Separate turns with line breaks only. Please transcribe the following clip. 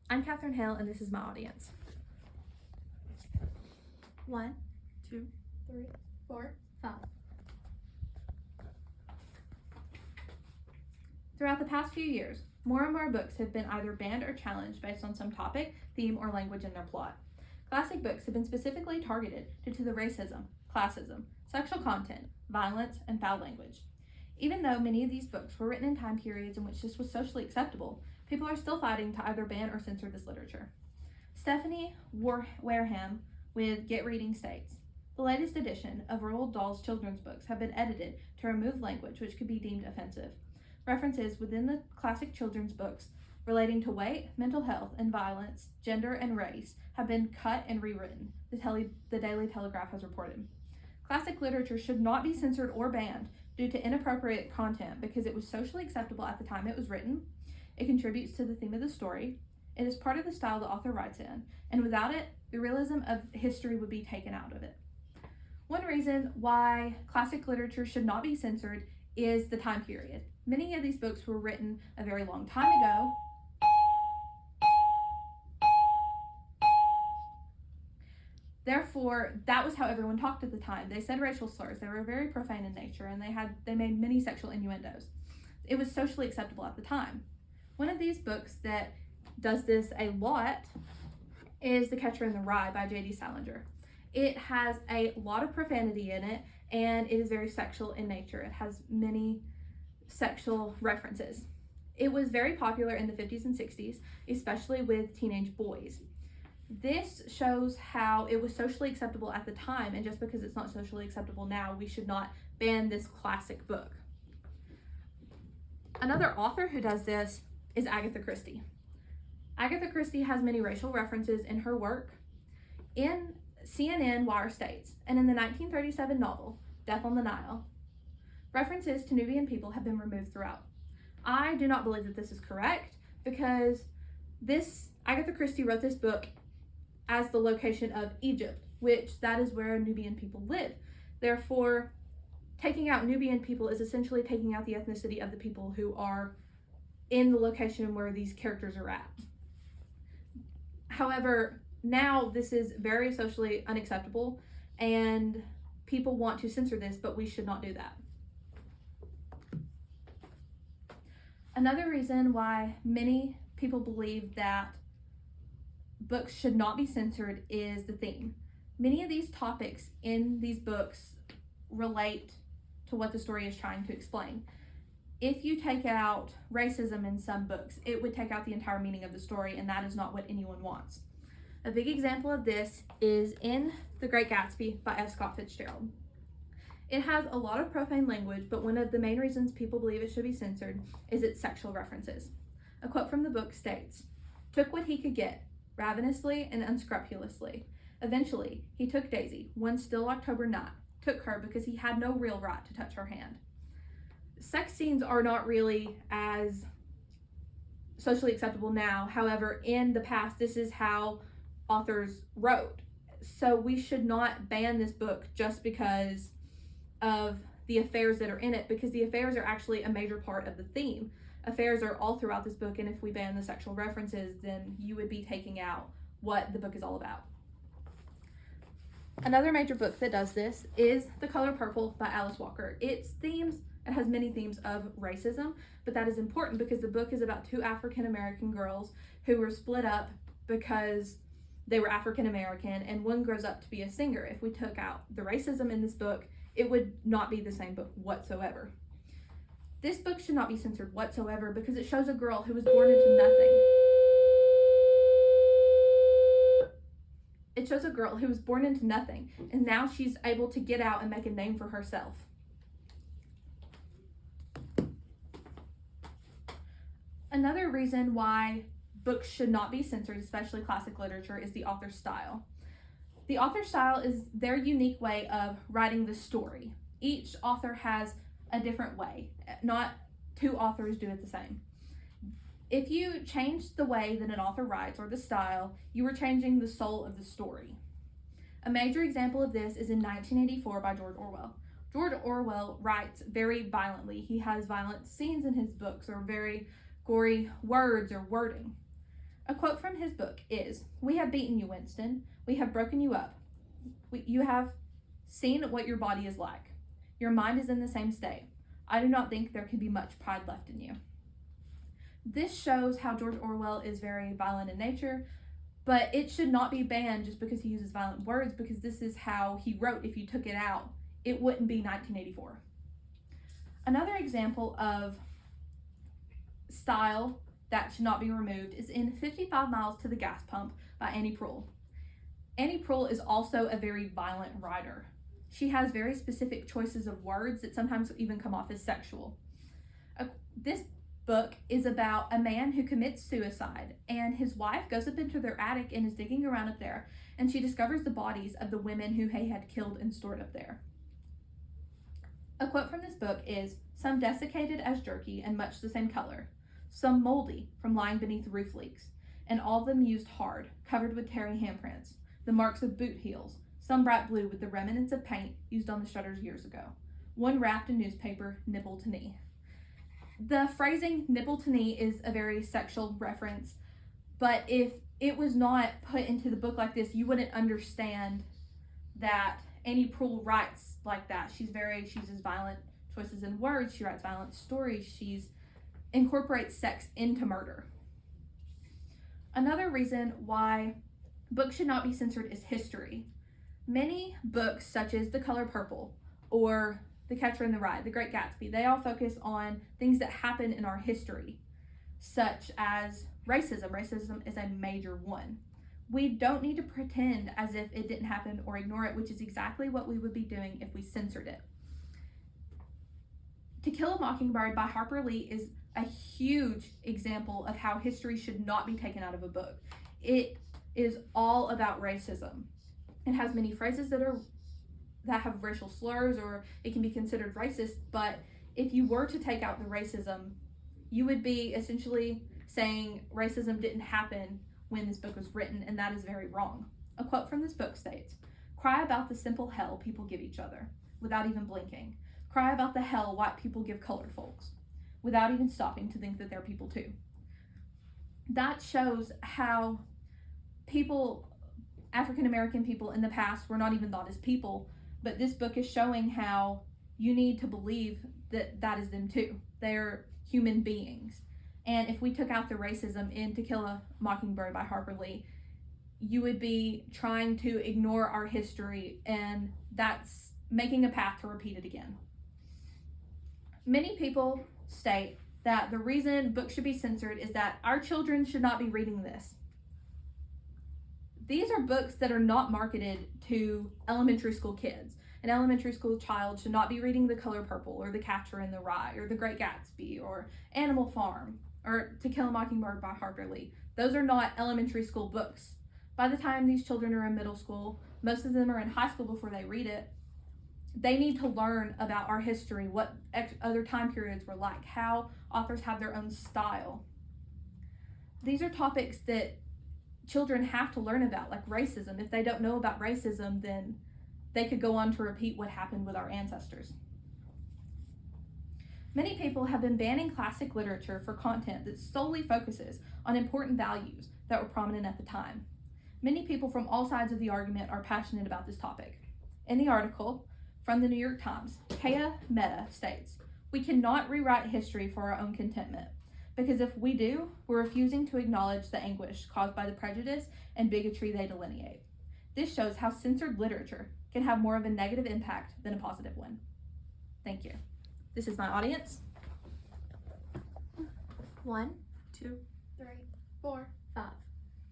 I'm Kathryn Hale, and this is my audience. 1, 2, 3, 4, 5. Throughout the past few years, more and more books have been either banned or challenged based on some topic, theme, or language in their plot. Classic books have been specifically targeted due to the racism, classism, sexual content, violence, and foul language. Even though many of these books were written in time periods in which this was socially acceptable, people are still fighting to either ban or censor this literature. Stephanie Wareham with Get Reading states, the latest edition of Roald Dahl's children's books have been edited to remove language which could be deemed offensive. References within the classic children's books relating to weight, mental health, and violence, gender, and race have been cut and rewritten, the Daily Telegraph has reported. Classic literature should not be censored or banned due to inappropriate content because it was socially acceptable at the time it was written. It contributes to the theme of the story. It is part of the style the author writes in, and without it, the realism of history would be taken out of it. One reason why classic literature should not be censored is the time period. Many of these books were written a very long time ago. Therefore, that was how everyone talked at the time. They said racial slurs. They were very profane in nature, and they made many sexual innuendos. It was socially acceptable at the time. One of these books that does this a lot is The Catcher in the Rye by J.D. Salinger. It has a lot of profanity in it, and it is very sexual in nature. It has many sexual references. It was very popular in the 50s and 60s, especially with teenage boys. This shows how it was socially acceptable at the time, and just because it's not socially acceptable now, we should not ban this classic book. Another author who does this is Agatha Christie. Agatha Christie has many racial references in her work. In CNN Wire states, and in the 1937 novel, Death on the Nile, references to Nubian people have been removed throughout. I do not believe that this is correct because Agatha Christie wrote this book as the location of Egypt, which that is where Nubian people live. Therefore, taking out Nubian people is essentially taking out the ethnicity of the people who are in the location where these characters are at. However, now this is very socially unacceptable and people want to censor this, but we should not do that. Another reason why many people believe that books should not be censored is the theme. Many of these topics in these books relate to what the story is trying to explain. If you take out racism in some books, it would take out the entire meaning of the story, and that is not what anyone wants. A big example of this is in The Great Gatsby by F. Scott Fitzgerald. It has a lot of profane language, but one of the main reasons people believe it should be censored is its sexual references. A quote from the book states, "Took what he could get, ravenously and unscrupulously. Eventually, he took Daisy, one still October night, took her because he had no real right to touch her hand." Sex scenes are not really as socially acceptable now. However, in the past, this is how authors wrote. So we should not ban this book just because of the affairs that are in it, because the affairs are actually a major part of the theme. Affairs are all throughout this book, and if we ban the sexual references, then you would be taking out what the book is all about. Another major book that does this is The Color Purple by Alice Walker. It has many themes of racism, but that is important because the book is about two African American girls who were split up because they were African American, and one grows up to be a singer. If we took out the racism in this book, it would not be the same book whatsoever. This book should not be censored whatsoever because it shows a girl who was born into nothing. It shows a girl who was born into nothing, and now she's able to get out and make a name for herself. Another reason why books should not be censored, especially classic literature, is the author's style. The author's style is their unique way of writing the story. Each author has a different way. Not two authors do it the same. If you change the way that an author writes or the style, you are changing the soul of the story. A major example of this is in 1984 by George Orwell. George Orwell writes very violently. He has violent scenes in his books or very gory words or wording. A quote from his book is, "We have beaten you, Winston. We have broken you up. You have seen what your body is like. Your mind is in the same state. I do not think there can be much pride left in you." This shows how George Orwell is very violent in nature, but it should not be banned just because he uses violent words, because this is how he wrote. If you took it out, it wouldn't be 1984. Another example of style that should not be removed is in 55 Miles to the Gas Pump by Annie Proulx. Annie Proulx is also a very violent writer. She has very specific choices of words that sometimes even come off as sexual. This book is about a man who commits suicide, and his wife goes up into their attic and is digging around up there, and she discovers the bodies of the women who he had killed and stored up there. A quote from this book is, "Some desiccated as jerky and much the same color, some moldy from lying beneath roof leaks, and all of them used hard, covered with tarry handprints, the marks of boot heels, some bright blue with the remnants of paint used on the shutters years ago. One wrapped in newspaper, nipple to knee." The phrasing nipple to knee is a very sexual reference, but if it was not put into the book like this, you wouldn't understand that Annie Proulx writes like that. She uses violent choices in words, she writes violent stories, she incorporates sex into murder. Another reason why books should not be censored is history. Many books, such as The Color Purple or The Catcher in the Rye, The Great Gatsby, they all focus on things that happen in our history, such as racism. Racism is a major one. We don't need to pretend as if it didn't happen or ignore it, which is exactly what we would be doing if we censored it. To Kill a Mockingbird by Harper Lee is a huge example of how history should not be taken out of a book. It is all about racism. It has many phrases that have racial slurs, or it can be considered racist, but if you were to take out the racism, you would be essentially saying racism didn't happen when this book was written, and that is very wrong. A quote from this book states, "Cry about the simple hell people give each other, without even blinking. Cry about the hell white people give colored folks, without even stopping to think that they're people too." That shows how African American people in the past were not even thought as people, but this book is showing how you need to believe that that is them too. They're human beings. And if we took out the racism in To Kill a Mockingbird by Harper Lee, you would be trying to ignore our history, and that's making a path to repeat it again. Many people state that the reason books should be censored is that our children should not be reading this. These are books that are not marketed to elementary school kids. An elementary school child should not be reading The Color Purple or The Catcher in the Rye or The Great Gatsby or Animal Farm or To Kill a Mockingbird by Harper Lee. Those are not elementary school books. By the time these children are in middle school, most of them are in high school before they read it. They need to learn about our history, what other time periods were like, how authors have their own style. These are topics that children have to learn about, like racism. If they don't know about racism, then they could go on to repeat what happened with our ancestors. Many people have been banning classic literature for content that solely focuses on important values that were prominent at the time. Many people from all sides of the argument are passionate about this topic. In the article from the New York Times, Kaya Mehta states, "We cannot rewrite history for our own contentment, because if we do, we're refusing to acknowledge the anguish caused by the prejudice and bigotry they delineate. This shows how censored literature can have more of a negative impact than a positive one." Thank you. This is my audience.
1, 2, 3, 4.